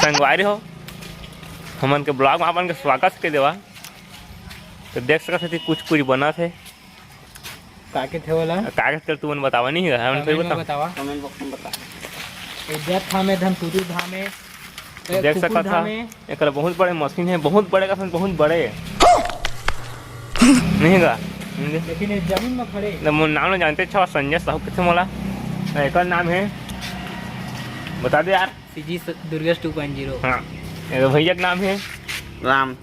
संगवारी हो हमन के ब्लॉग में अपन के स्वागत के देवा। तो देख सकते थे कुछ कुछ बना थे काके थे वाला कागज कर तू मन बतावा नहीं है हमन फिर बतावा कमेंट बॉक्स में बता। इज्जत थामे धनपुरी धामे देख सकता था एक बहुत बड़े मशीन है, बहुत बड़े का बहुत बड़े नहीं गा लेकिन इस जमीन में खड़े मोर नाम नहीं जानते छा संजय साहू किथे मोला एक नाम है बता दे यार सीजी दुर्गेश 2.0। हाँ भैया का नाम है राम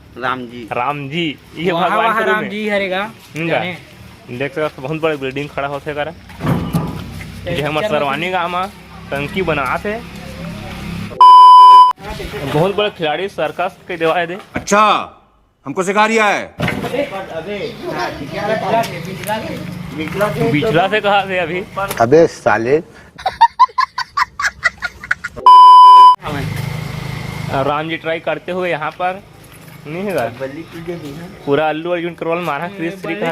जी ये भगवान के राम जी हरेगा देख सकते बहुत बड़े बिल्डिंग खड़ा होते करे जे हमर सरवानी गांव में टंकी बनाते बहुत बड़े खिलाड़ी सर्कस के देवाए दे। अच्छा हमको सिखा रिया है बिचला से कहा थे अभी अबे साले राम जी ट्राई करते हुए यहाँ पर नहीं है पूरा अल्लू अर्जुन करवाल मारा क्रिस श्री का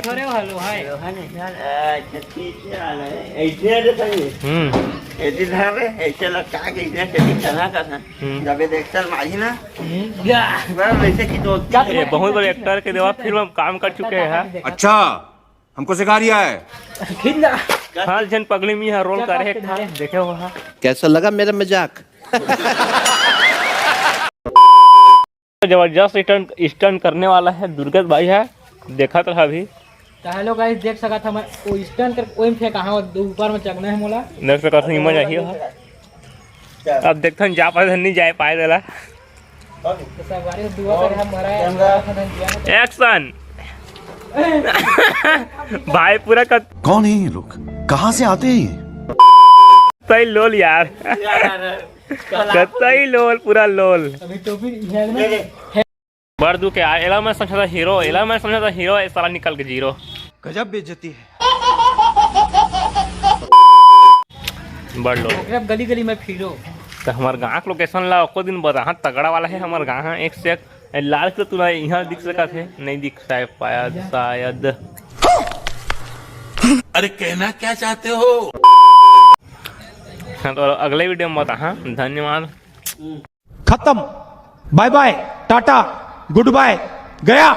ऐसे लगता है कि इतने सेटिंग करना का था जब ये एक्टर मारी ना वैसे की तो ये बहुत बड़े एक्टर के देवा फिर हम काम कर चुके हैं। अच्छा हमको सिखा रिया है हाँ जन पगली में यहाँ रोल करे था देखे वहाँ कैसा लगा मेरा मजाक जबरदस्त स्टंट करने वाला है दुर्गेश भाई है देखा था अभी हेलो गाइस देख सका था मैं वो स्टंट कर कोई फेंक कहां ऊपर में चढ़ना है मोला देख सका था इमेज आई है। अब देखते हैं जा पाए नहीं जा पाए देला तो सब बारी दुआ कर हम मरा एक्शन भाई पूरा कौन है ये लोग कहाँ से आते हैं सही लोल यार कतई लोल पूरा लोल अभी टोपी है बड़ दू के एला मैं समझा था हीरो एला मैं समझा था हीरो साला निकल के जीरो गजब बेइज्जती है। बड़ लोल गली गली में फिरो तो हमार गाँव के लोकेशन ला को दिन बता तगड़ा वाला है हमार गाँव है एक से एक लाल किला तू यहाँ दिख सका थे नहीं दिख पाया शायद। अरे कहना क्या चाहते हो। हाँ तो अगले वीडियो में बता। हाँ धन्यवाद खत्म bye bye tata goodbye गया।